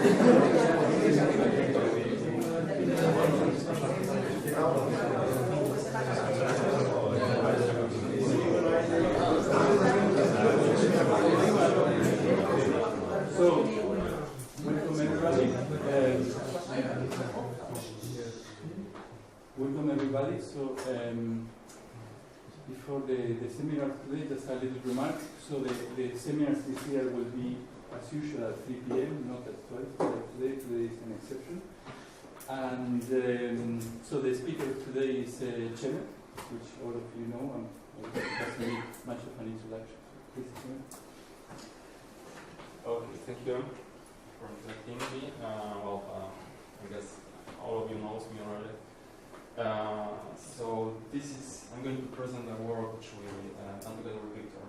Welcome everybody. So before the seminar today, just a little remark. So the seminars this year will be as usual at 3 p.m., not at 12. Today is an exception. And so the speaker today is Przemyslaw, which all of you know, and it doesn't need much of an introduction. Please, Przemyslaw. Okay, thank you for inviting me. I guess all of you knows me already. So I'm going to present a work which we done together with Victor.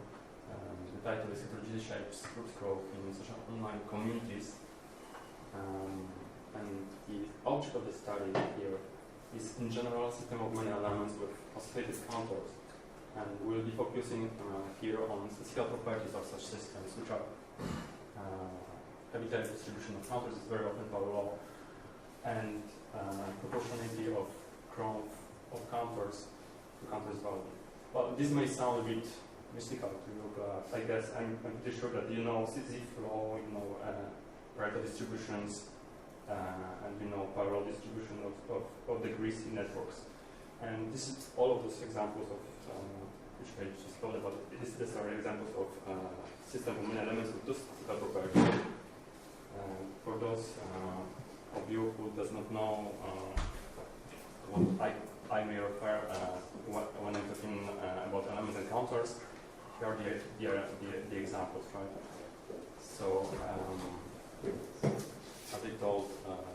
The title is Heterogeneity Shapes Groups Growth in Social Online Communities. And the object of the study here is in general a system of many elements with associated counters. And we'll be focusing here on statistical properties of such systems, which are habitable distribution of counters is very often power law, and proportionality of growth of counters to counters value. Well, this may sound a bit mystical to you, but I guess I'm pretty sure that you know Sisyphus law, you know Pareto distributions, and you know parallel distribution of degrees in networks. And this is all of those examples of which I just told about. These are examples of system of many elements with those statistical properties. For those of you who does not know what I may refer when I'm talking about elements and counters, here are the examples, right? So, as I told,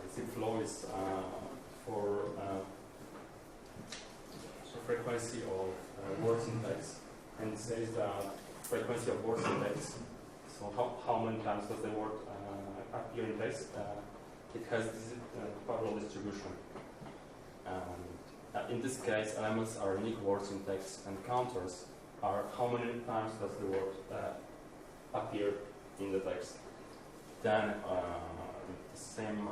Sisyphus law is for frequency of words in text, and it says that frequency of words in text. So how many times does the word appear in text? It has this parallel distribution. In this case, elements are unique words in text, and counters are how many times does the word appear in the text. Then the same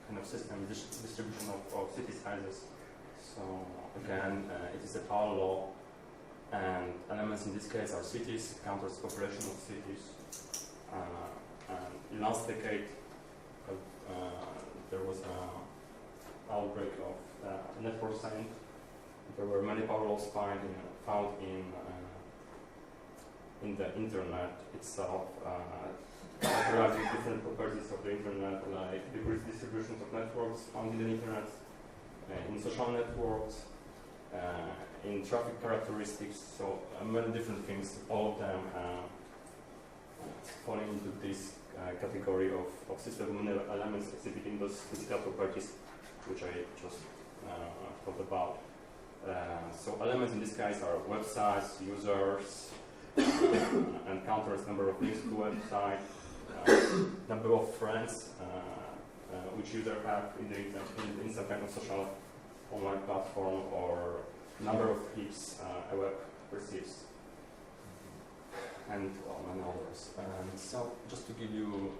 kind of system distribution of city sizes. So again, it is a power law, and elements in this case are cities, counters population of cities. And last decade, there was an outbreak of network science. There were many power laws found in the internet itself, characterizing different properties of the internet, like degrees distributions of networks found in the internet, in social networks, in traffic characteristics, so many different things, all of them falling into this category of system of many elements exhibiting those physical properties which I just talked about. So elements in this case are websites, users, and counters number of links to website, number of friends which user have in some kind of social online platform, or number of hits a web receives, and many others. So just to give you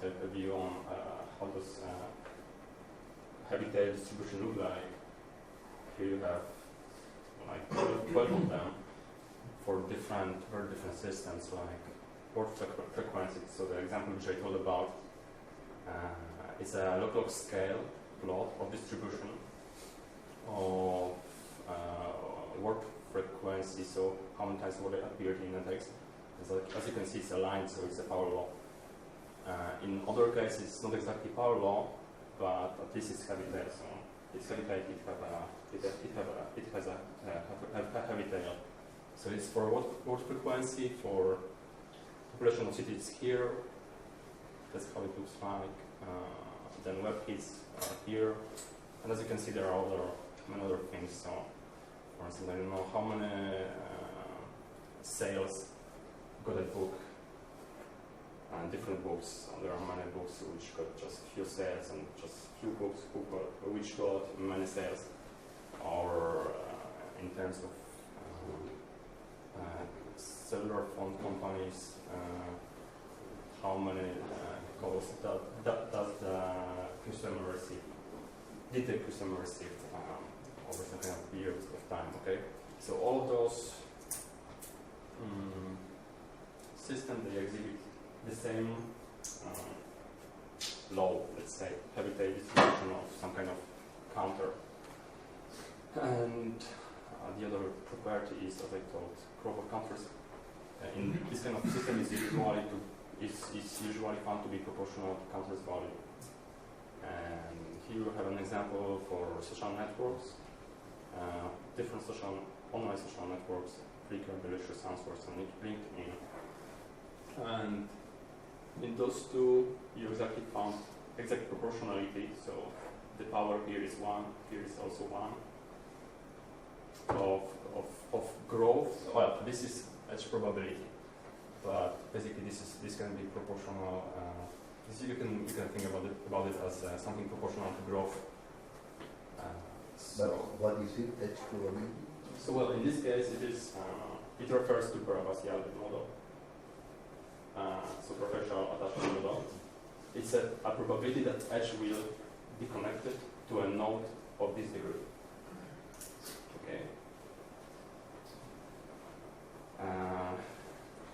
a view on how does habitat distribution look like, here you have like 12 of them for very different systems, like port frequencies. So the example which I told about is a local scale plot of distribution of word frequency, so how many times word appeared in the text. As you can see, it's a line, so it's a power law. In other cases, it's not exactly power law, but at least it's habitat. So it's habitat. It has a habitat. So it's for word frequency, for population of cities here. That's how it looks like. Then web hits are here, and as you can see, there are many other things. So, for instance, I don't know how many sales got a book, and different books. So there are many books which got just few sales, and just few books which got many sales. Or in terms of cellular phone companies, how many calls does the customer receive? Did the customer receive over some kind of periods of time? Okay, so all of those systems, they exhibit the same law, let's say, habitat distribution of some kind of counter. And the other property is, as I told, growth of counters. In this kind of system is usually found to be proportional to counters value. And here we have an example for social networks, different online social networks, Flickr, Delicious Answers, and LinkedIn. And in those two, you exactly found exact proportionality. So the power here is 1, here is also 1 of growth. Well, this is edge probability, but basically this can be proportional. You can think about it as something proportional to growth. But what is it, edge probability? So well, in this case, it refers to Grabowicz model. So preferential attachment model. It's a probability that edge will be connected to a node of this degree. Okay.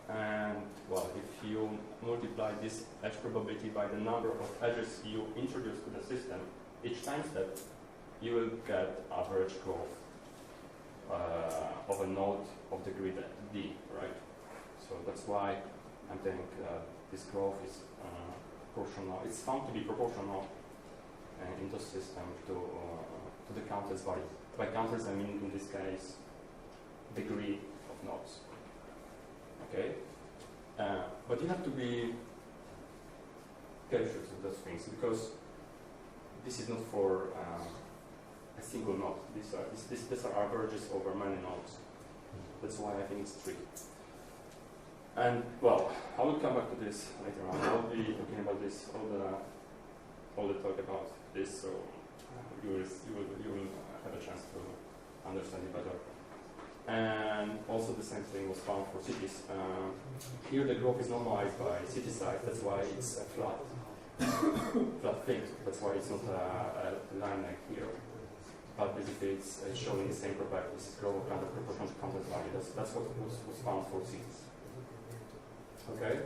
And well, if you multiply this edge probability by the number of edges you introduce to the system each time step, you will get average growth of a node of degree d, right? So that's why I think this growth is proportional. It's found to be proportional in the system to the counters value. By counters, I mean in this case degree of nodes. Okay, but you have to be cautious with those things because this is not for a single node. These are averages over many nodes. That's why I think it's tricky. And well, I will come back to this later on. I'll be talking about this all the talk about this, so you will have a chance to understand it better. And also the same thing was found for cities. Here the growth is normalized by city size. That's why it's a flat thing. That's why it's not a line like here. But basically it's showing the same properties. Growth kind of proportional to counter value. That's what was found for cities. Okay.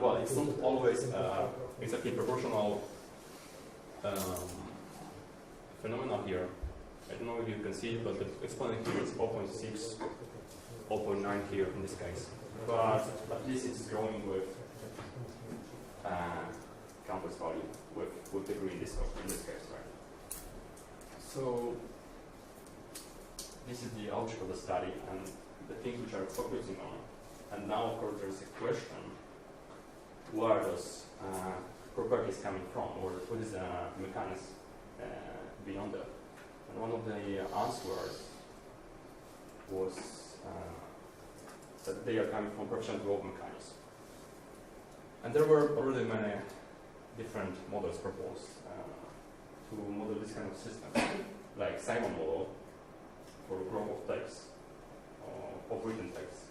Well, it's not always exactly proportional phenomenon here. I don't know if you can see it, but the exponent here is 0.6, 0.9 here in this case. But at least it's growing with counters value with degree in this case, right? So this is the object of the study and the things which I'm focusing on. And now, of course, there's a question: where does properties coming from, or what is the mechanism beyond that? And one of the answers was that they are coming from preferential growth mechanisms. And there were already many different models proposed to model this kind of system, like Simon model for growth of text, of written text.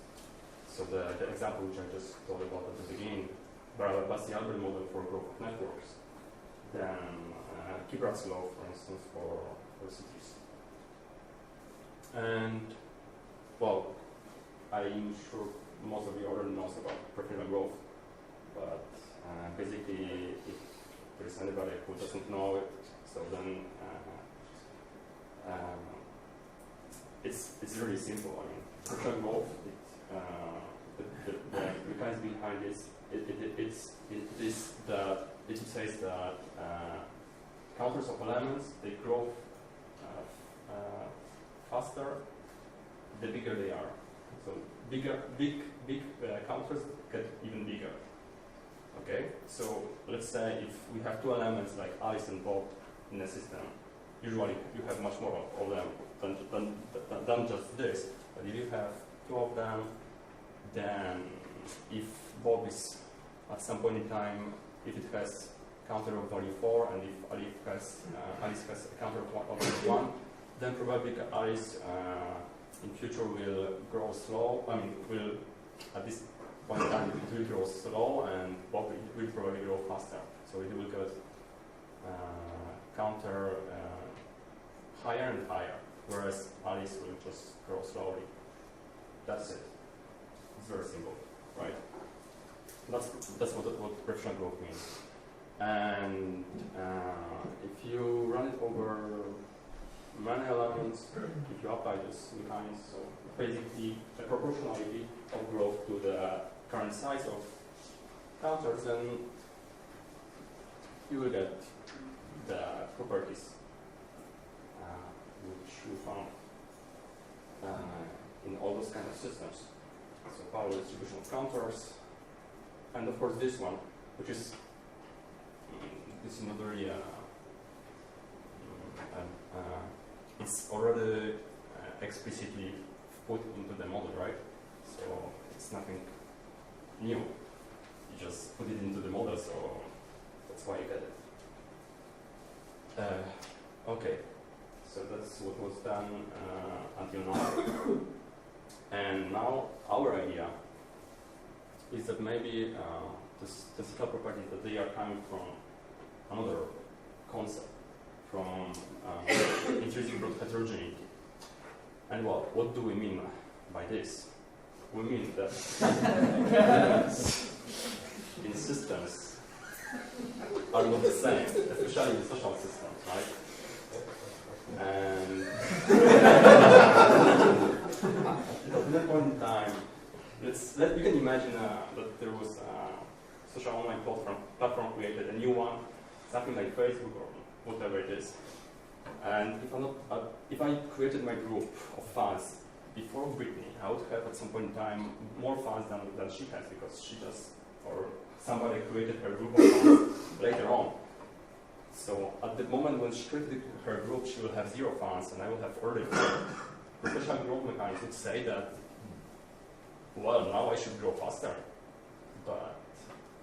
So the example which I just told about at the beginning, Grabowicz model for growth of networks, then Kibrat's law, for instance, for cities. And, well, I'm sure most of you already knows about preferential growth, but basically, if there's anybody who doesn't know it, so then it's really simple. I mean, preferential growth, the mechanism behind this, it says that counters of elements, they grow faster the bigger they are. So big counters get even bigger. Okay, so let's say if we have two elements like Alice and Bob in a system, usually you have much more of them than just this. But if you have two of them, then if Bob is at some point in time, if it has counter of value 4, and if Alice has a counter of value 1, then probably Alice in future will grow slow. I mean, will at this one time it will grow slow, and Bob will probably grow faster. So it will get counter higher and higher, whereas Alice will just grow slowly. That's it. It's very simple, right? That's what preferential growth means. And if you run it over many elements, if you apply this mechanics, so basically the proportionality of growth to the current size of counters, then you will get the properties which you found in all those kind of systems. So power distribution of counters, and of course this one, which is not very it's already explicitly put into the model, right? So it's nothing new. You just put it into the model, so that's why you get it. Okay, so that's what was done until now. And now our idea is that maybe the statistical properties that they are coming from another concept, from intrinsic heterogeneity. And well, what do we mean by this? We mean that in systems are not the same, especially in social systems, right? And at that point in time, you can imagine that there was a social online platform created, a new one, something like Facebook or whatever it is. And if I created my group of fans before Brittany, I would have at some point in time more fans than she has, because she just, or somebody created her group of fans later on. So at the moment when she created her group, she will have 0 fans, and I will have already fans. The special growth mechanics would say that, well, now I should grow faster, but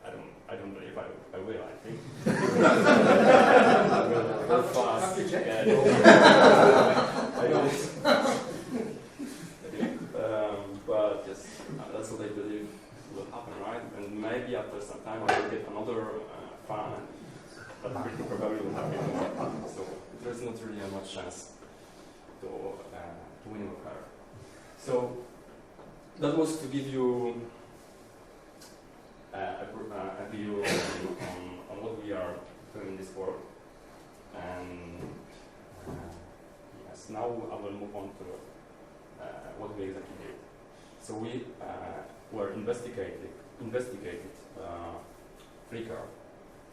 I don't believe I will, I think. I will grow fast. But yes, that's what I believe will happen, right? And maybe after some time I will get another fan, but probably will happen. So there's not really much chance to win with her. So that was to give you a view on what we are doing in this work. And yes, now I will move on to what we exactly did. So we were investigated Flickr,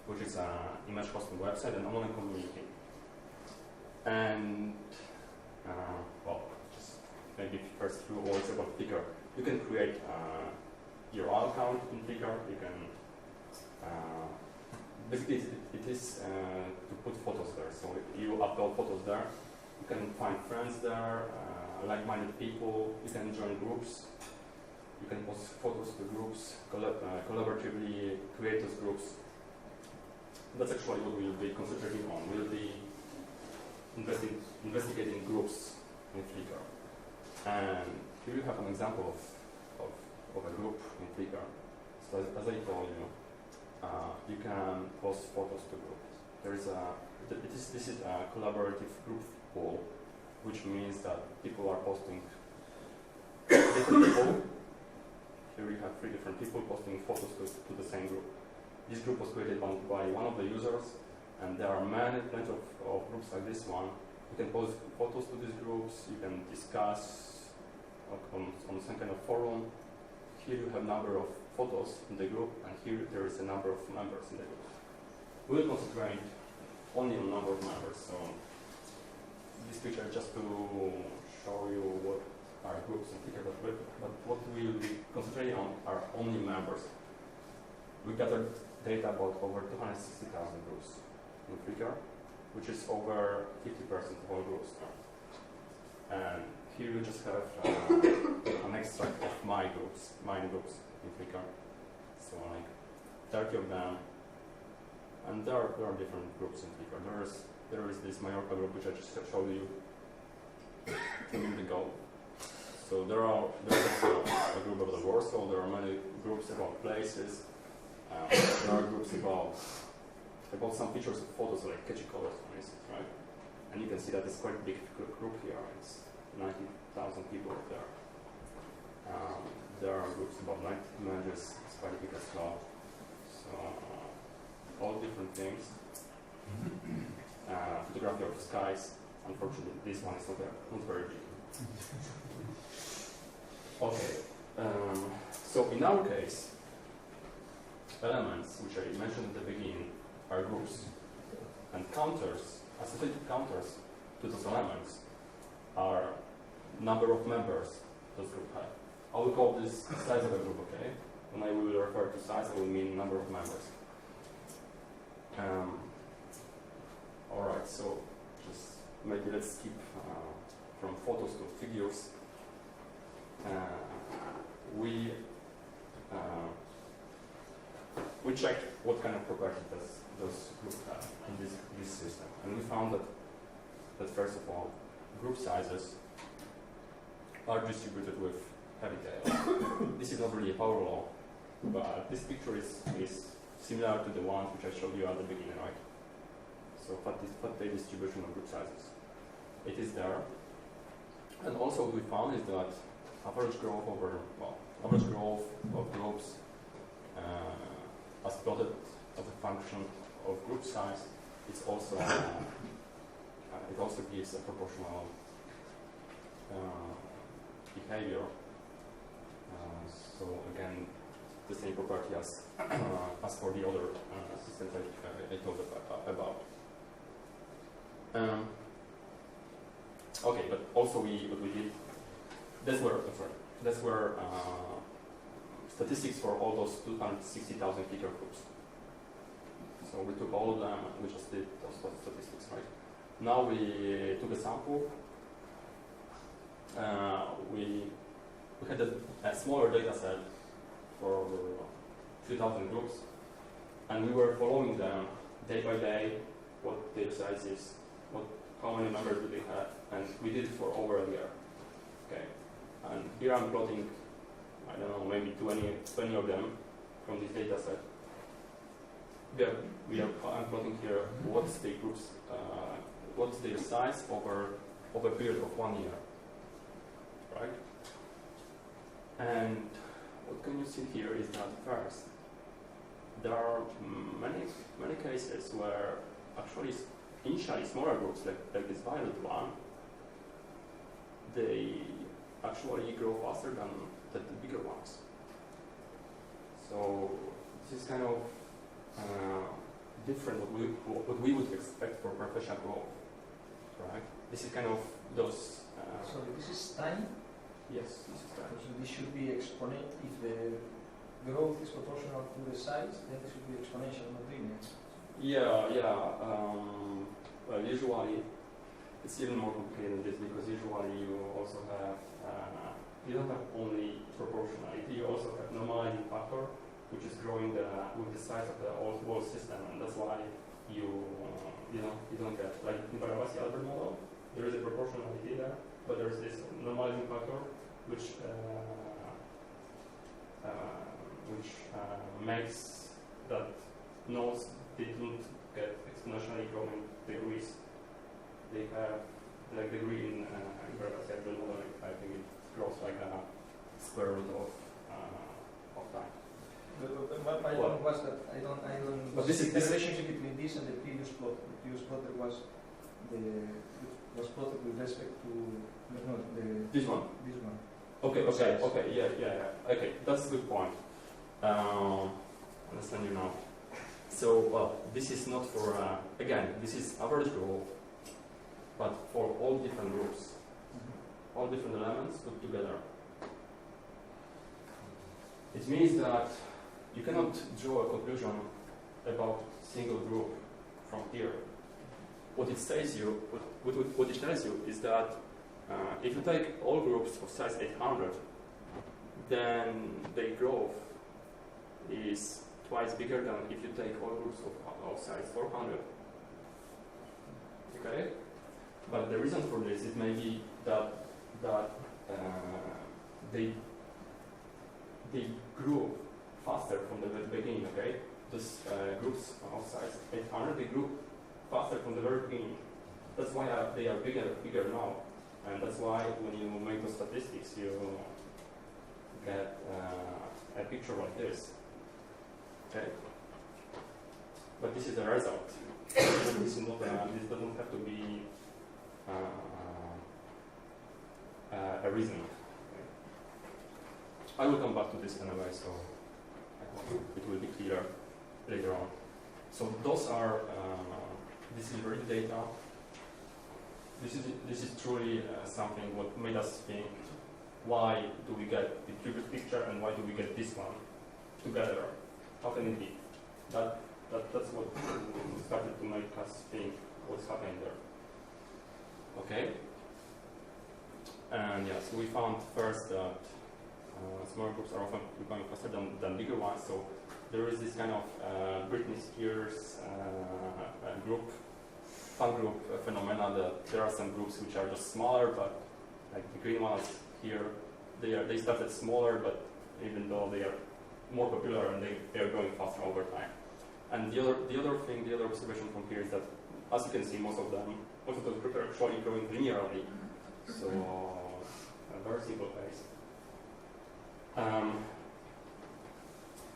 which is an image hosting website and online community. And well, just maybe first few words about Flickr. You can create your own account in Flickr. You can basically it is to put photos there. So you upload photos there. You can find friends there, like-minded people. You can join groups. You can post photos to groups, collaboratively create those groups. That's actually what we'll be concentrating on. We'll be investigating groups in Flickr. And here you have an example of a group in Flickr. So as I told you, you can post photos to groups. This is a collaborative group poll, which means that people are posting different people. Here you have 3 different people posting photos to the same group. This group was created by one of the users, and there are plenty of groups like this one. You can post photos to these groups. You can discuss on some kind of forum. Here you have a number of photos in the group, and here there is a number of members in the group. We will concentrate only on number of members. So this picture just to show you what are groups in Flickr, but what we will be concentrating on are only members. We gathered data about over 260,000 groups in Flickr, which is over 50% of all groups. And here you just have an extract of mine groups in Flickr. So like 30 of them, and there are different groups in Flickr. There is this Mallorca group which I just showed you 2 minutes ago. So there is a group group about Warsaw, there are many groups about places, there are groups about some features of photos like catchy colors, for instance, right? And you can see that it's quite a big group here. It's 90,000 people there. There are groups about night images, it's quite big as well. So, all different things. Photography of skies. Unfortunately, this one is not very big. Okay. So, in our case, elements, which I mentioned at the beginning, are groups. And counters, associated counters to those elements, are number of members those groups have. I will call this size of a group, okay? When I will refer to size, I will mean number of members. Alright, so just maybe let's skip from photos to figures. We checked what kind of properties those groups have in this system. And we found that first of all, group sizes are distributed with heavy tails. This is not really a power law, but this picture is similar to the one which I showed you at the beginning, right? So Fat-tail distribution of group sizes. It is there. And also what we found is that average growth of groups as plotted as a function of group size, it's also it also gives a proportional behavior. So again, the same property as for the other systems I told about. Okay, but also what we did. That's where statistics for all those 260,000 feature groups. So we took all of them and we just did those statistics, right? Now we took a sample. We had a smaller data set for 2,000 groups, and we were following them day by day, what their size is, how many members do they have, and we did it for over a year. Okay, and here I'm plotting, I don't know, maybe 20 of them from this data set. I'm plotting here what's the groups, what's their size over a period of 1 year, right? And what can you see here is that first, there are many cases where actually initially smaller groups like this violet one, they actually grow faster than the bigger ones. So this is kind of different what we would expect for preferential growth, right? This is kind of those. Sorry, this is time? Yes, this is time. So this should be exponential. If the growth is proportional to the size, then it should be exponential, not linear. Yeah. Well, usually it's even more complicated than this because usually you also have you don't have only proportionality. You also have normalizing factor, which is growing with the size of the whole system, and that's why you don't get, like in Grabowicz-Albert model, there is a proportionality there, but there is this normalizing factor which makes that nodes didn't get exponentially growing degrees. They have like degree in Grabowicz-Albert model. I think it grows like a square root of time. My point was that I don't but this is the relationship between this and the previous plot. The previous plot was plotted with respect to this one. This one. Okay, yeah. Okay, that's a good point. Understand you now. So, well, this is not for again. This is average growth, but for all different groups, all different elements put together. It means that you cannot draw a conclusion about single group from here. What it tells you is that if you take all groups of size 800, then their growth is twice bigger than if you take all groups of size 400. Okay? But the reason for this is maybe that they they grew faster from the beginning, okay? Those groups of size 800, they grew faster from the very beginning. That's why they are bigger now. And that's why when you make the statistics, you get a picture like this. Okay? But this is the result. This doesn't have to be a reason. Okay? I will come back to this anyway, so I hope it will be clear later on. So those are, this is real data. This is truly something what made us think, why do we get the previous picture and why do we get this one together? How can it be? That's what started to make us think what's happening there. Okay? And yes, we found first that smaller groups are often becoming faster than bigger ones. So there is this kind of Britney Spears fun group phenomena that there are some groups which are just smaller, but like the green ones here, they started smaller, but even though they are more popular and they are growing faster over time. And the other observation from here is that, as you can see, most of those groups are actually growing linearly. So a very simple case.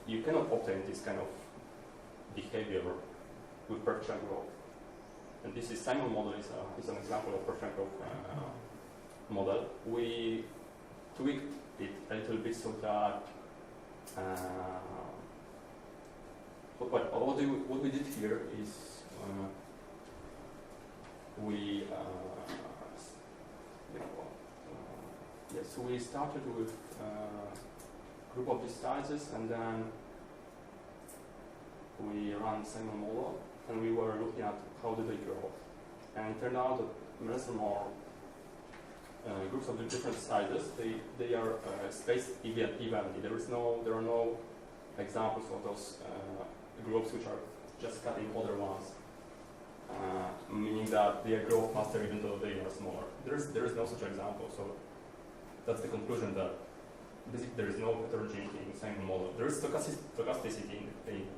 You cannot obtain this kind of behavior with preferential growth. And this is Simon model is an example of preferential model. We tweaked it a little bit so that what we did here is so we started with a group of these sizes, and then we ran Simon model, and we were looking at how do they grow. And it turned out that less and more groups of the different sizes, they are spaced evenly. There are no examples of those groups which are just cutting other ones, meaning that they grow faster even though they are smaller. There is no such example. So that's the conclusion that basically there is no heterogeneity in Simon model. There is stochasticity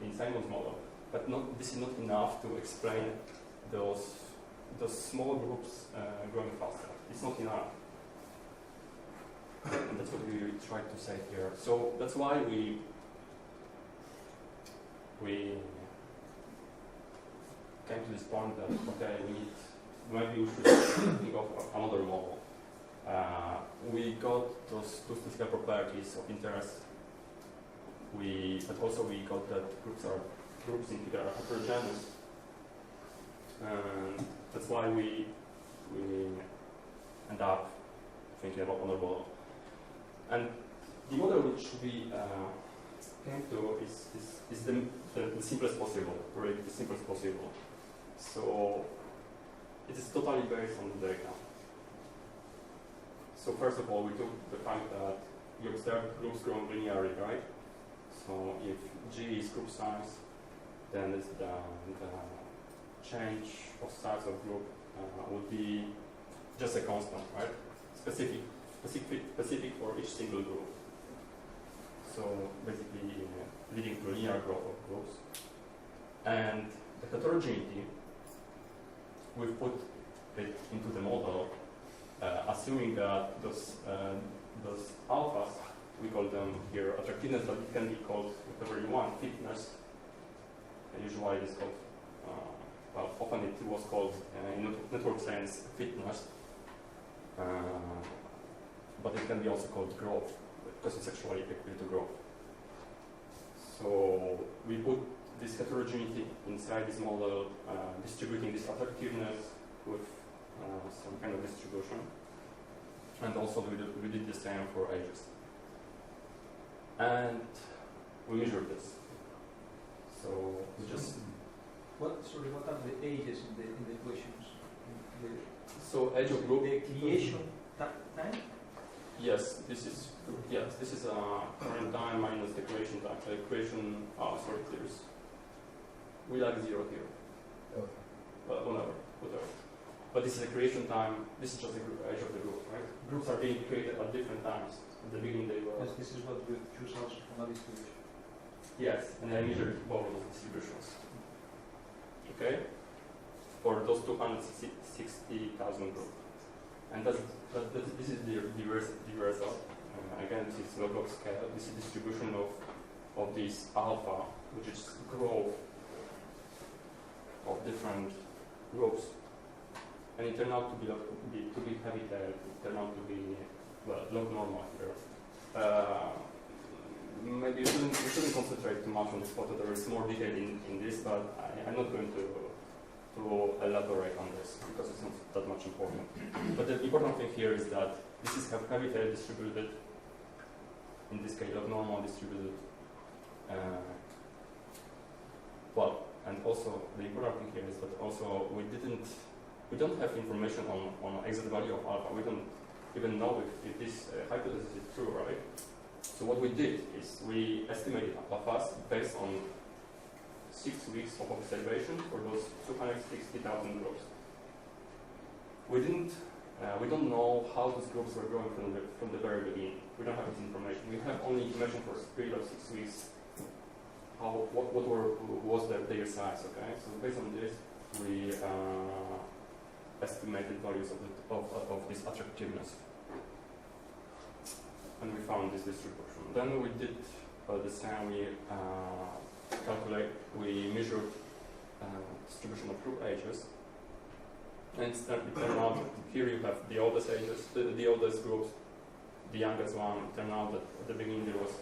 in Simon's model, but this is not enough to explain those small groups growing faster. It's not enough. And that's what we tried to say here. So that's why we came to this point that maybe we should think of another model. We got those two statistical properties of interest. But also we got that groups in particular are heterogeneous. And that's why we end up thinking about another model. And the model which we came to is the simplest possible, really the simplest possible. So it is totally based on the data. So first of all, we took the fact that we observed groups growing linearly, right? So if G is group size, then the change of size of group would be just a constant, right? Specific for each single group. So basically leading to linear growth of groups. And the heterogeneity, we put it into the model, assuming that those alphas, we call them here attractiveness, but it can be called whatever you want, fitness. And usually it is called, well, often it was called in network science fitness, but it can be also called growth, because it's actually equal to growth. So we put this heterogeneity inside this model, distributing this attractiveness with some kind of distribution. And also we did the same for ages. And we measured this. So we just... What are the ages in the equations? So age of group... The creation time? Yes, this is current time minus the creation time. The creation, we like 0 here. Okay. Well, whatever. But this is a creation time. This is just the age of the group, right? Groups are being created at different times. At the beginning, they were. Yes, this is what we choose also from a distribution. Yes, and I measured both of those distributions. Okay, for those 260,000 groups, and this is the result. Again, this is log scale. This is distribution of this alpha, which is growth of different groups, and it turned out to be heavy tail. It turned out to be log normal here. Maybe you shouldn't concentrate too much on this photo. There is more detail in this, but I'm not going to elaborate on this because it's not that much important. But the important thing here is that this is heavy tail distributed. In this case, log normal distributed. And also the important thing here is that also we don't have information on exact value of alpha. We don't even know if this hypothesis is true, right? So what we did is we estimated alphas based on 6 weeks of observation for those 260,000 groups. We don't know how those groups were growing from the very beginning. We don't have this information. We have only information for a period of 6 weeks. What was their size? Okay, so based on this, we estimated values of this attractiveness, and we found this distribution. Then we did the same. We measured distribution of group ages, and it turned out that here you have the oldest ages, the oldest groups, the youngest one. It turned out that at the beginning there was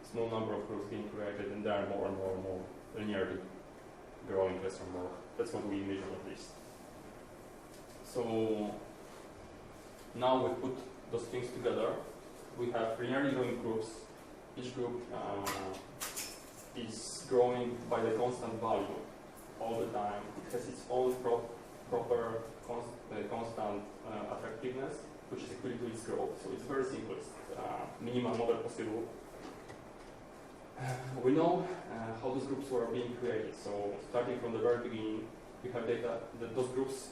a small number of groups being created, and they are more and more linearly growing less and more. That's what we measure at least. So now we put those things together. We have linearly growing groups. Each group is growing by the constant value all the time. It has its own proper constant attractiveness, which is equal to its growth. So it's very simple. It's minimal model possible. We know how those groups were being created. So starting from the very beginning, we have data that those groups,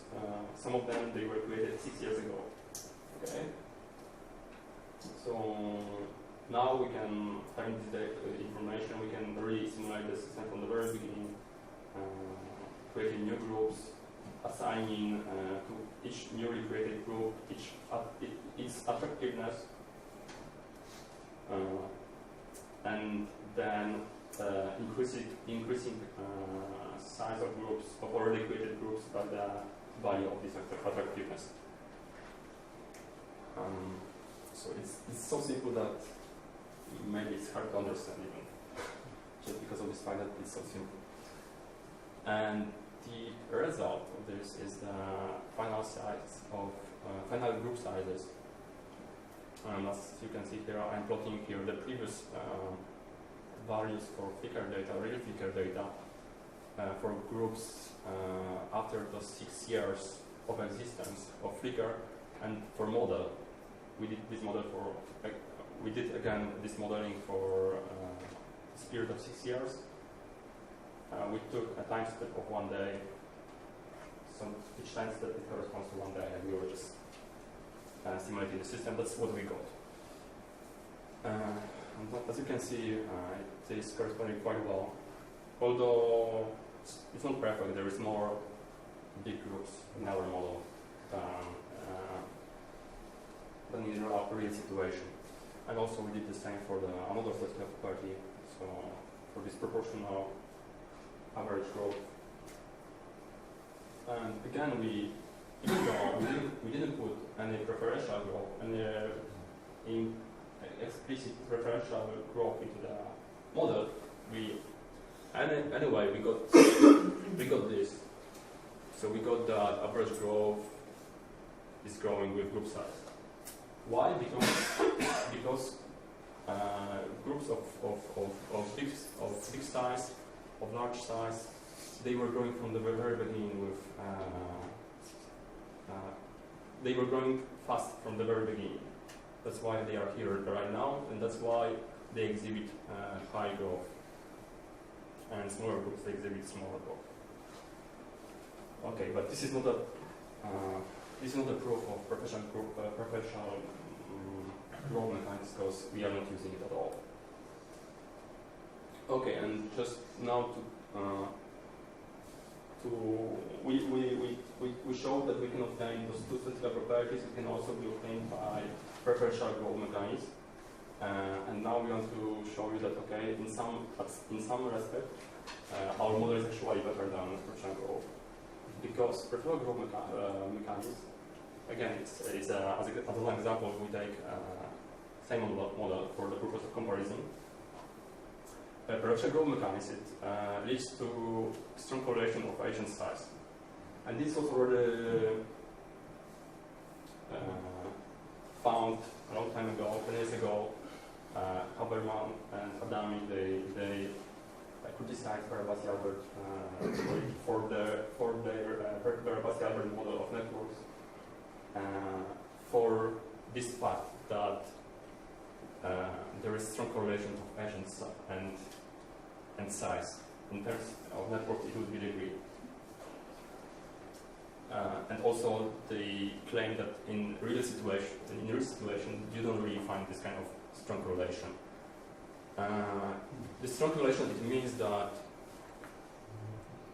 some of them, they were created 6 years ago. Okay. So now we can, having this information, we can really simulate the system from the very beginning, creating new groups, assigning to each newly created group its attractiveness, and then increasing size of groups, of already created groups, by the value of this attractiveness. So it's so simple that maybe it's hard to understand even, just because of this fact that it's so simple. And the result of this is the final size of final group sizes. As you can see here, I'm plotting here the previous values for Flickr data, real Flickr data, for groups after those 6 years of existence of Flickr, and for model. We did this model we did again this modeling for this period of 6 years. We took a time step of 1 day. So each time step it corresponds to 1 day, and we were just simulating the system. That's what we got. As you can see, it is corresponding quite well. Although it's not perfect, there is more big groups in our model than in our real situation. And also we did the same for another statistical property, so for this proportional average growth. And again, we didn't put any preferential growth, any explicit preferential growth into the model. Anyway, we got this. So we got that average growth is growing with group size. Why? Because groups of big size, of large size, they were growing from the very beginning with. They were growing fast from the very beginning. That's why they are here right now, and that's why they exhibit high growth. And smaller groups, they exhibit smaller growth. Okay, but this is not a this is not a proof of preferential growth mechanics because we are not using it at all. Okay, and just now we showed that we can obtain those two statistical properties. We can also be obtained by preferential growth mechanics. And now we want to show you that okay, in some respect, our model is actually better than preferential growth because preferential growth mechanics. Again, it's as an example, we take same model for the purpose of comparison. Preferential growth mechanics leads to strong correlation of agent size, and this was already found a long time ago, 10 years ago. Haberman and Adami they criticized Barabasi-Albert for their Barabasi-Albert model of networks for this fact that there is strong correlation of agents and size. In terms of networks, it would be degree. And also, they claim that in real situation, you don't really find this kind of strong correlation. The strong correlation, it means that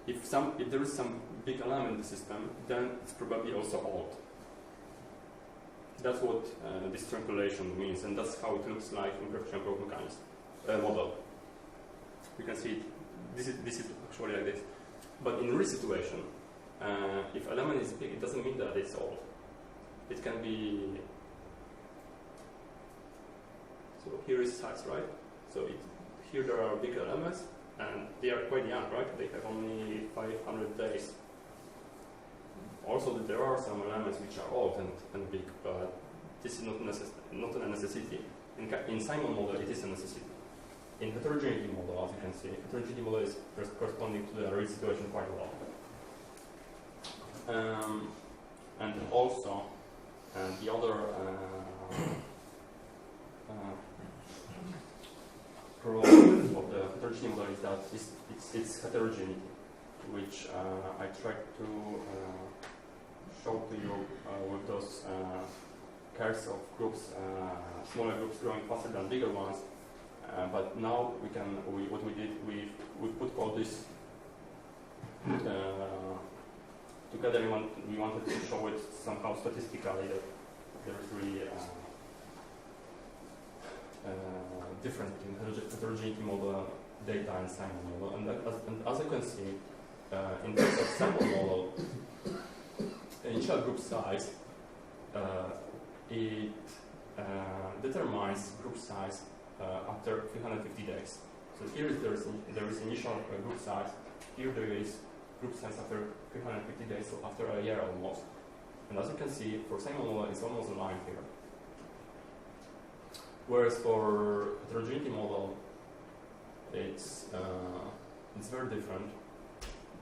if there is some big element in the system, then it's probably also odd. That's what this strong correlation means, and that's how it looks like in preferential growth mechanics model. You can see it. This is actually like this. But in real situation, if element is big, it doesn't mean that it's odd. It can be. So here is size, right? So here there are big elements, and they are quite young, right? They have only 500 days. Also, there are some elements which are old and big, but this is not a necessity. In Simon model, it is a necessity. In heterogeneity model, as you can see, heterogeneity model is corresponding to the real situation quite a lot. And also, the other problem of the heterogeneity model is that it's heterogeneity, which I tried to show to you with those curves of groups, smaller groups growing faster than bigger ones. But now what we did, we put all this together. We wanted to show it somehow statistically that there is really difference between heterogeneity model data and Simon model. And as you can see, in terms of Simon model, initial group size it determines group size after 350 days. So here there is initial group size. Here there is group size after 350 days, so after a year almost. And as you can see, for Simon model, it's almost a line here. Whereas for heterogeneity model, it's very different.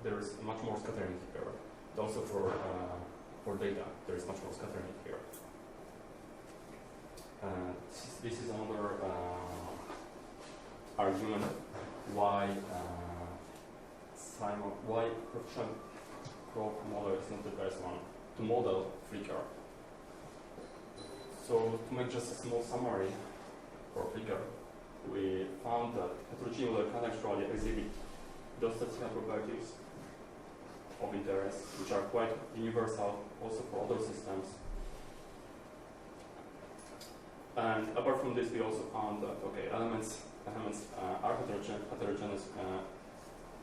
There is much more scattering here. But also for data, there is much more scattering here. This is another argument why preferential growth model is not the best one to model flicker. So to make just a small summary for flicker, we found that heterogeneity model can actually exhibit those statistical properties of interest, which are quite universal also for other systems. And apart from this, we also found that elements are heterogeneous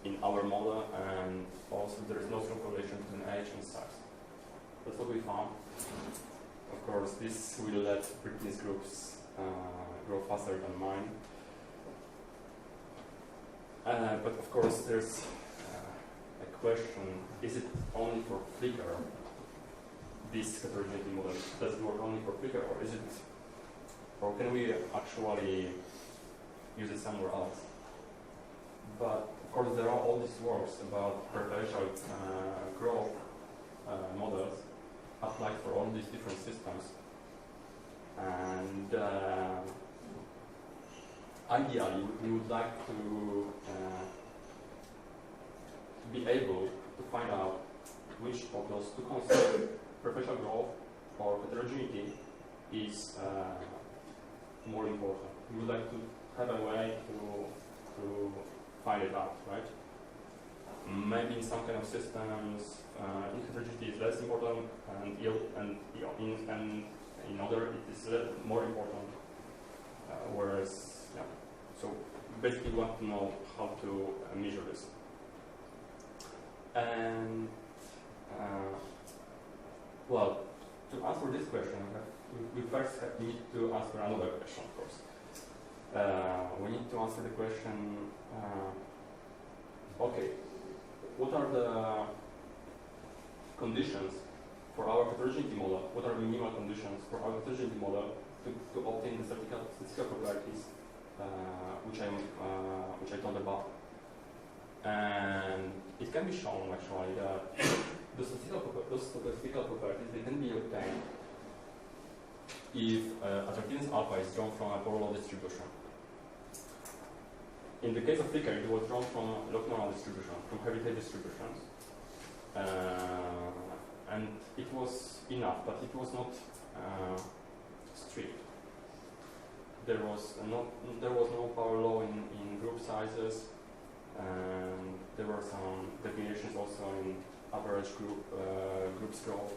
in our model, and also there is no strong correlation between age and size. That's what we found. Of course, this will let Britney's groups grow faster than mine. But of course, there's a question: is it only for flicker? This heterogeneity model, does it work only for flicker, or is it? Or can we actually use it somewhere else? But of course, there are all these works about preferential growth models applied for all these different systems. And ideally, we would like to be able to find out which of those two concepts, preferential growth or heterogeneity, is more important. We would like to have a way to find it out, right? Maybe in some kind of systems, heterogeneity is less important, and in other it is more important. Whereas, yeah. So basically, we want to know how to measure this. And well, to answer this question, we first need to answer another question, of course. We need to answer the question, okay, what are the conditions for our heterogeneity model? What are the minimal conditions for our heterogeneity model to obtain the statistical properties which I told about? And it can be shown actually that those statistical properties, they can be obtained if attractiveness alpha is drawn from a polar law distribution. In the case of Flickr, it was drawn from a log normal distribution, from heritage distributions. And it was enough, but it was not strict. There was no power law in group sizes, and there were some deviations also in average groups growth.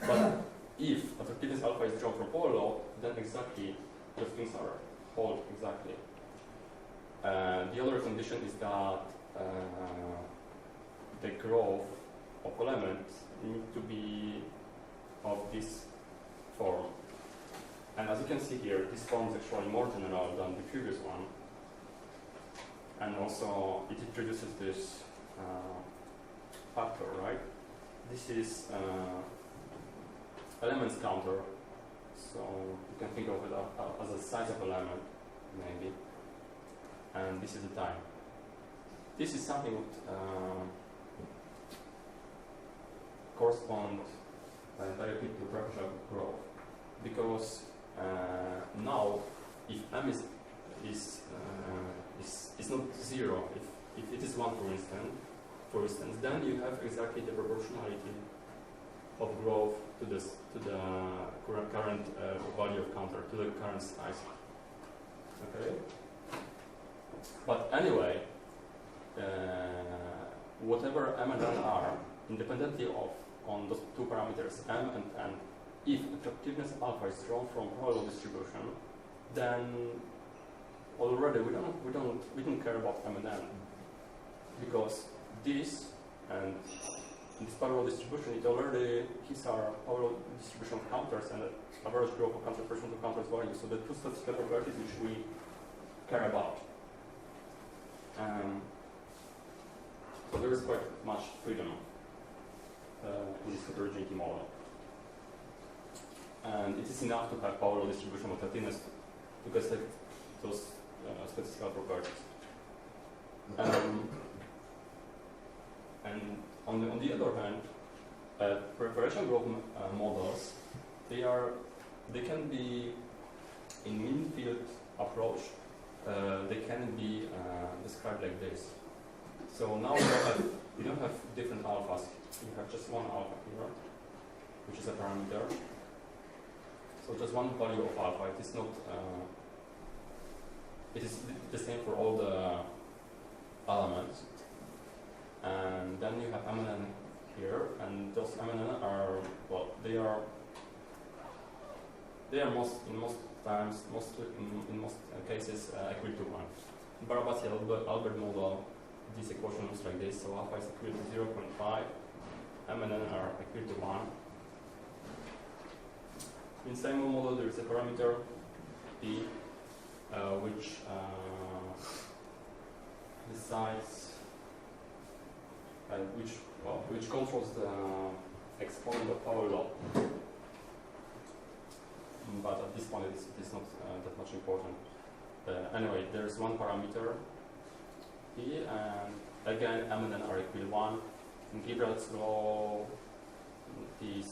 But if attractiveness alpha is drawn from polar law, then exactly those things are hold exactly. The other condition is that the growth of elements need to be of this form. And as you can see here, this form is actually more general than the previous one. And also, it introduces this factor, right? This is elements counter. So you can think of it as a size of element, maybe. And this is the time. This is something that corresponds directly to preferential growth, because now, if m is not 0, if it is 1, for instance, then you have exactly the proportionality of growth to the current value of counter, to the current size. Okay. But anyway, whatever m and n are, independently of on those two parameters m and n, if attractiveness alpha is drawn from polar distribution, then already we don't care about m and n, because this and this parallel distribution, it already hits our parallel distribution of counters and the average growth of counters percent of counters value. So the two statistical properties which we care about. So there is quite much freedom in this heterogeneity model. And it is enough to have parallel distribution of attractiveness to get those statistical properties. And on the other hand, preferential growth models, they can be in mean field approach. They can be described like this. So now you don't have different alphas. You have just one alpha here, which is a parameter. So just one value of alpha. It is not. It is the same for all the elements. And then you have m and n here, and those m and n are, well, they are in most cases equal to 1. In Barabasi-Albert model, this equation looks like this. So alpha is equal to 0.5, m and n are equal to 1. In Sistemas model, there is a parameter p, which decides. Which controls the exponent of power law, but at this point it is not that much important. Anyway, there is one parameter p, and again m and n are equal to 1. In Gilbert's law, the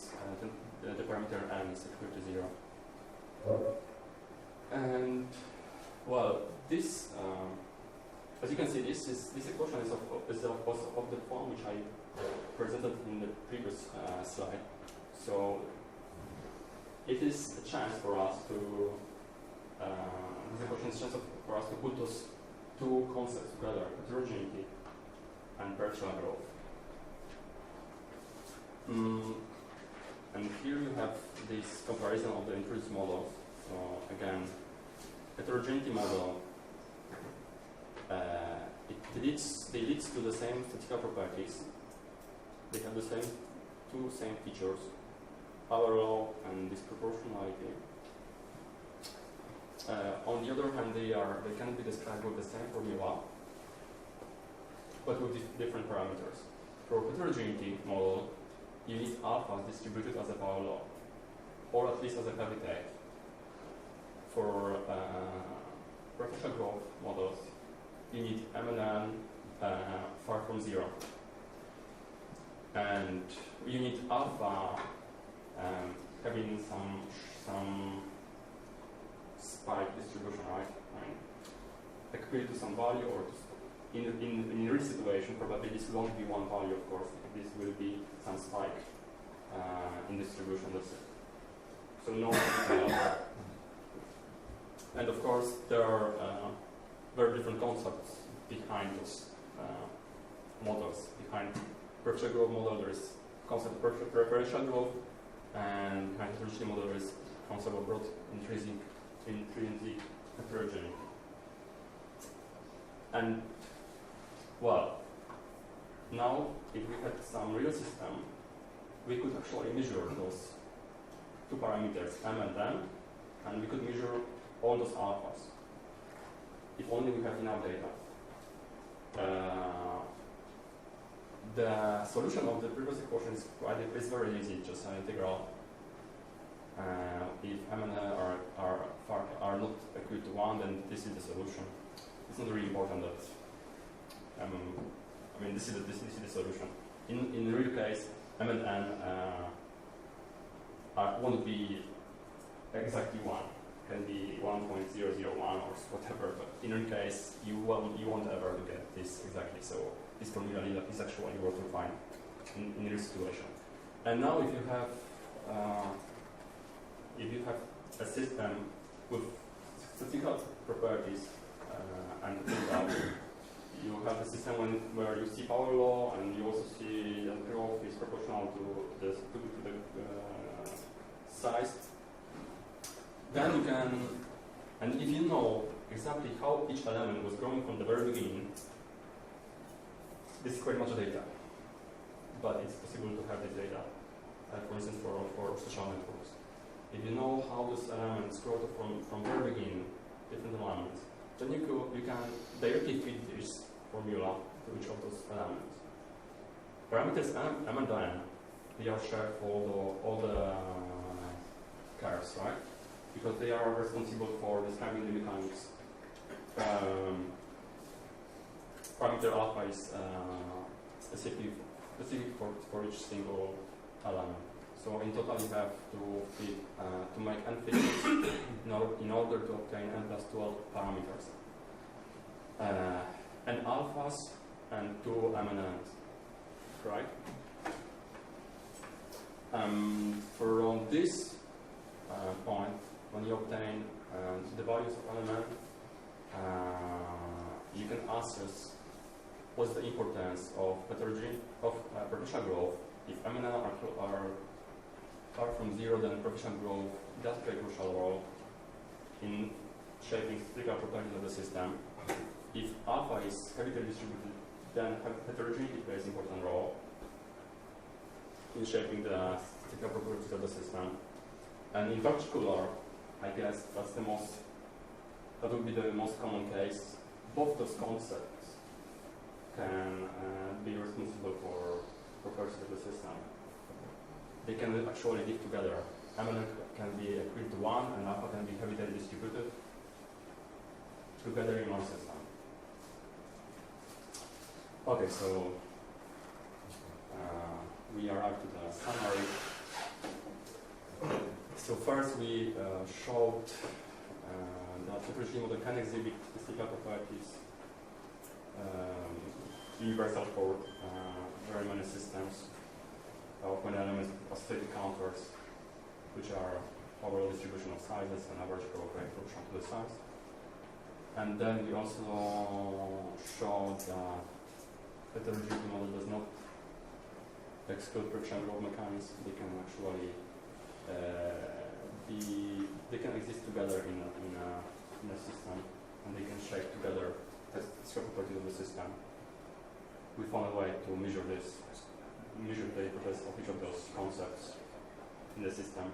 parameter n is equal to 0. And well, this as you can see, this equation is of the form which I presented in the previous slide. So it is a chance for us to this equation is a chance for us to put those two concepts together: heterogeneity and preferential growth. And here you have this comparison of the intrinsic models. So again, heterogeneity model it leads to the same statistical properties. They have the two same features: power law and disproportionality. On the other hand, they can be described with the same formula, but with different parameters. For heterogeneity model, you need alpha distributed as a power law, or at least as a cavitate. For preferential growth models, you need M&N far from 0. And you need alpha having some spike distribution, right? Equal to some value, or in real situation, probably this won't be one value, of course. This will be some spike in distribution, let's say. So no alpha. And of course, there are very different concepts behind those models. Behind preferential growth model, there is concept of preferential growth, and behind heterogeneity model, there is concept of broad intrinsic heterogeneity. And well, now if we had some real system, we could actually measure those two parameters, M and N, and we could measure all those alphas, if only we have enough data. The solution of the previous equation is very easy, just an integral. If M and N are not equal to 1, then this is the solution. It's not really important that, this is the solution. In the real case, M and N won't be exactly 1. Can be 1.001 or whatever, but in any case, you won't ever get this exactly. So this formula is actually what to find in this situation. And now, if you have a system with statistical properties and you have a system where you see power law and you also see that growth is proportional to the size. Then you can, and if you know exactly how each element was growing from the very beginning, this is quite much data. But it's possible to have this data, for instance, for social networks. If you know how those elements grow from very beginning, different elements, then you can directly feed this formula to each of those elements. Parameters M and N, they are shared for all the curves, right? Because they are responsible for describing the mechanics. Parameter alpha is specific for each single element. So in total, you have to make n fitness in order to obtain n plus 12 parameters. N alphas and 2 M&Ns, right? From this point, when you obtain the values of element, you can assess what's the importance of preferential growth. If M&N are far from 0, then preferential growth does play a crucial role in shaping statistical properties of the system. If alpha is heavily distributed, then heterogeneity plays an important role in shaping the statistical properties of the system. And in particular, I guess that would be the most common case. Both those concepts can be responsible for properties of the system. They can actually live together. M&N can be equal to 1, and alpha can be heavily distributed together in one system. Okay, so we arrived to the summary. So first we showed that heterogeneity model can exhibit statistical properties universal for very many systems. When elements are static counters, which are overall distribution of sizes and average growth rate proportional to the size. And then we also showed that heterogeneity model does not exclude preferential growth mechanisms. They can actually they can exist together in a system, and they can shape together statistical properties of the system. We found a way to measure the properties of each of those concepts in the system.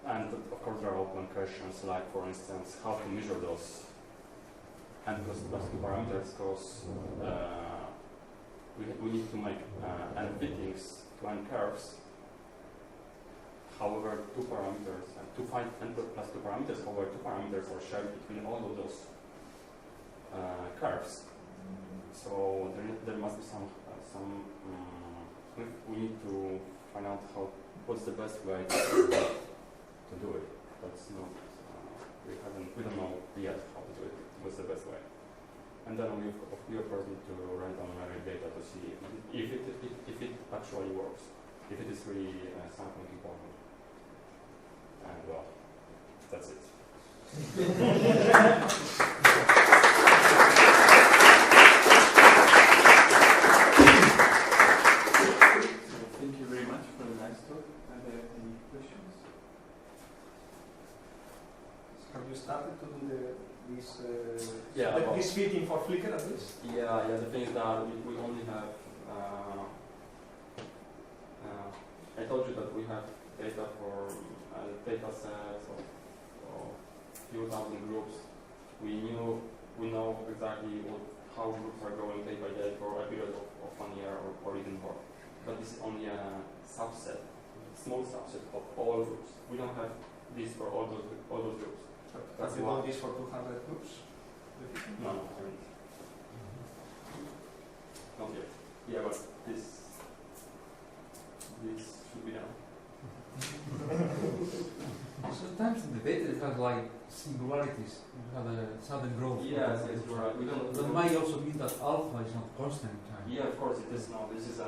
And of course there are open questions like, for instance, how to measure those n plus 2 parameters, because we need to make n fittings to n curves. However, 2 parameters, to find n plus 2 parameters, however, 2 parameters are shared between all of those curves. So there must be some we need to find out what's the best way to do it. That's not we don't know yet how to do it. What's the best way? And then we of course need to run numeric data to see if it actually works, if it is really something important. And well, that's it. Thank you very much for the nice talk. Are there any questions? Have you started to do this this fitting for Flickr at least? Yeah. The thing is that we only have. I told you that we have data for data sets of few thousand groups. We know exactly how groups are growing day by day for a period of 1 year or even more. But this is only a subset, small subset of all groups. We don't have this for all those groups. Have you done this for 200 groups? No, I haven't. Not yet. Yeah, but this should be done. Sometimes in the data it has like singularities, you have a sudden growth. Yes, right. We don't. That might also mean that alpha is not constant in time. Yeah, of course it is not. This is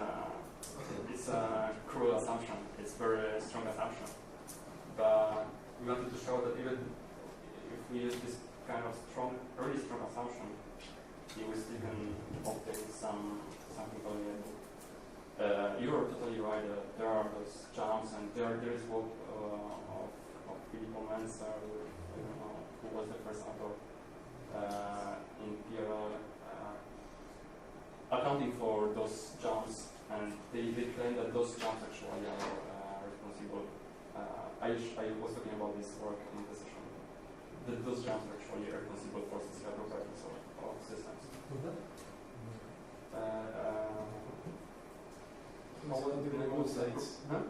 a cruel assumption. It's a very strong assumption. But we wanted to show that even if we use this kind of really strong assumption, we still can obtain something valuable. You're totally right. There are those jumps, and there is work of Filippo Mensa, I don't know who was the first author in PRL, accounting for those jumps, and they claim that those jumps actually are responsible. I was talking about this work in the session. That those jumps are actually responsible for statistical properties of systems. What's about the websites? Huh?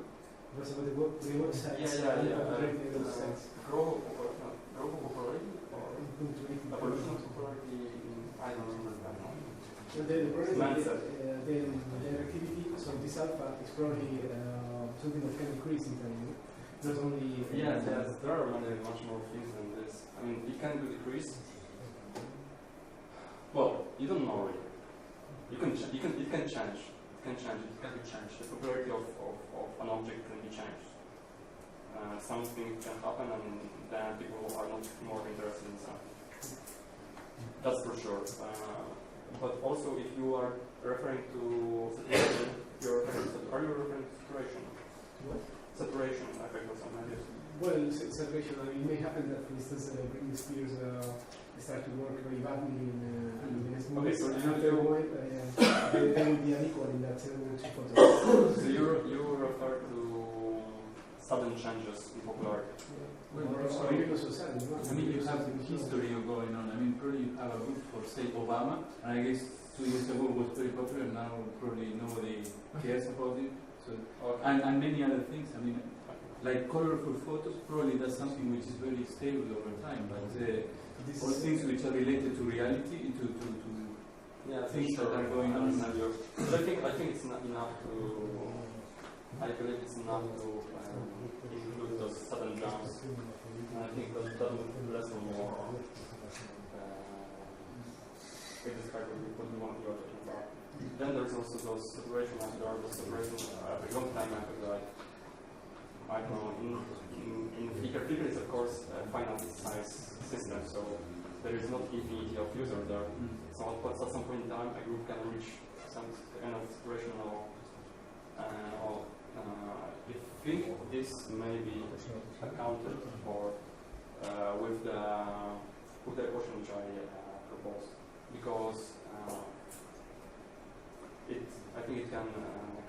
What's about the websites? Yeah. Growth of popularity or evolution of popularity? I don't remember that now. The problem is that the activity, so this alpha is probably something that can decrease in time. Not only. Yes, there are much more things than this. I mean, it can decrease. Well, you don't know really. It can change. It can be changed. The popularity of an object can be changed. Something can happen, and then people are not more interested in something. That's for sure. But also, if you are referring to saturation, are you referring to saturation? What? Saturation effect or something like this. Well, saturation. I mean, it may happen that, for instance, Britney Spears start to work very badly in the small. Okay, so after a while, they will be unequal in that two photos. So you refer to sudden changes in popularity. Or even also sudden. I mean, you have the history going on. I mean, probably you have a group for, say, Obama, and I guess 2 years ago it was very popular, now probably nobody cares about it. So, and many other things. I mean, like colorful photos, probably that's something which is very stable over time, but or things which are related to reality, to things that are going on. I think it's not enough to. I believe it's enough to include those sudden jumps. And I think that would lessen more it describes what we want to are talking about. Then there's also those separation methods, or those separation long time methods that I don't know, in Flickr is of course a finite size system, so there is not infinity of users there. So at some point in time a group can reach some kind of separation I think this may be accounted for with the equation which I proposed, because I think it can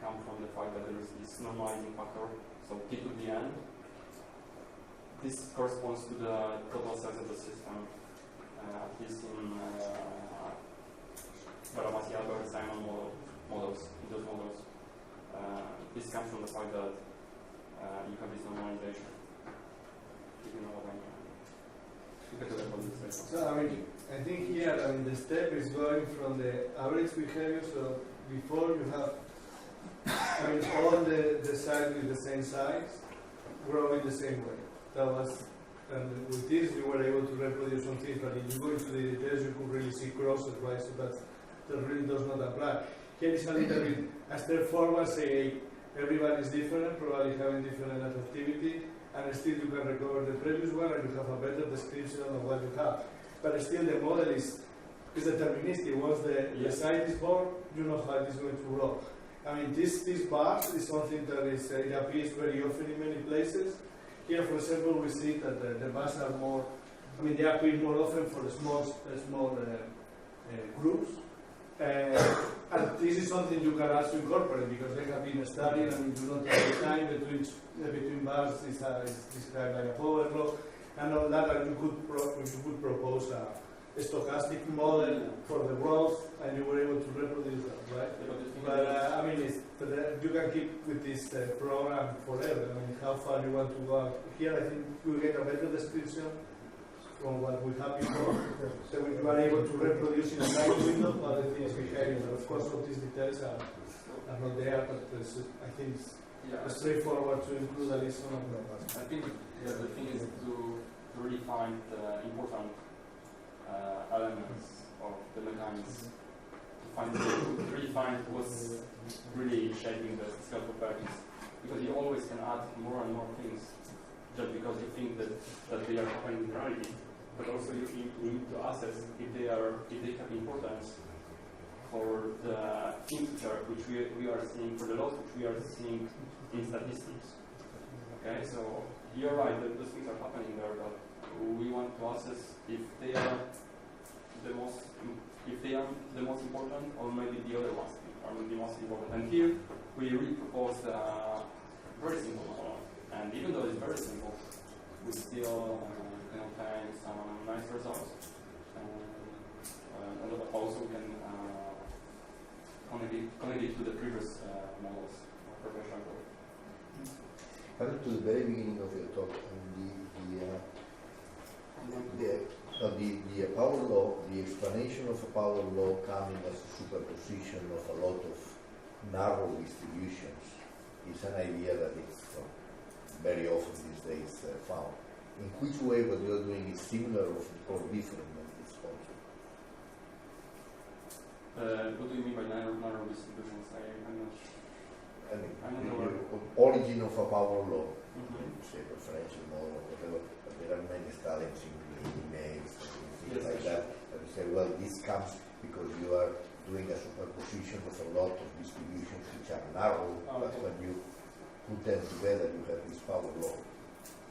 come from the fact that there is this normalizing factor, so t to the n. This corresponds to the total size of the system, at least in Grabowicz and Simon models. In those models, this comes from the fact that you have this normalization. If you know what I mean. So I think here, the step is going from the average behavior. So before you have, all the sides with the same size growing the same way. That was, and with this you were able to reproduce some things. But if you go into the details, you could really see crosses, right? So that really does not apply. Here is a little bit a step forward. Say everybody is different, probably having different activity. And still you can recover the previous one, and you have a better description of what you have. But still the model is deterministic. Once the site is born, you know how it is going to grow. This bars is something that it appears very often in many places. Here, for example, we see that the bars are more, they appear more often for the small groups. And this is something you can also incorporate, because they have been studied, and you don't have the time between bars is described like a power law, and all that, and you could propose a stochastic model for the growth, and you were able to reproduce that, right? But you can keep with this program forever. How far you want to go. Here, I think you get a better description from what we have before. So you are able to reproduce in a time window other things behaving. But of course, all these details are not there, but I think it's straightforward to include at least some of them. I think the thing is to really find the important elements of the mechanics, to really find what's really shaping the statistical properties, because you always can add more and more things just because you think that they are happening in reality, but also you need to assess if they have importance for the things which we are seeing, for the laws which we are seeing in statistics. Okay, so you're right that those things are happening there, but we want to assess if they are the most important, or maybe the other ones are the most important. And here we really propose a very simple model, and even though it's very simple, we still can obtain some nice results. And also we can connect it to the previous models of preferential growth. Coming to the very beginning of your talk, the power law, the explanation of a power law coming as a superposition of a lot of narrow distributions is an idea that is very often these days found. In which way what you are doing is similar or different than this concept? What do you mean by narrow distributions? I'm not sure. The origin of a power law, say preferential model or whatever, but there are many studies in emails and things like that, and you say, well, this comes because you are doing a superposition of a lot of distributions which are narrow, but when you put them together, you have this power law.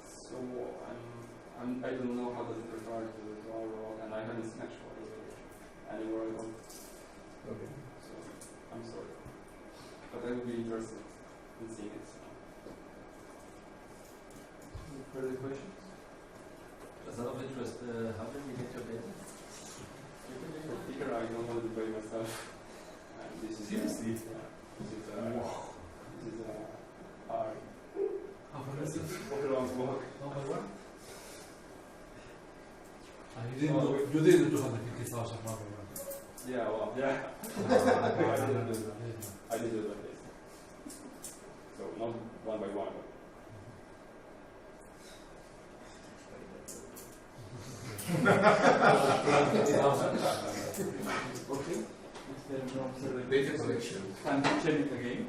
So I don't know how does it refer to our law, and I haven't seen actually anywhere else. Okay. So I'm sorry, but I would be interested in seeing it. Further questions? Just out of interest, how did you get your data? Flickr, I don't know the way myself. And this is Seriously? This is hard. How far is it? What around work? How far what? You didn't do 250,000 mark. Yeah, well, yeah. I did it like this. So not one by one, but So the Data collection. can check it again.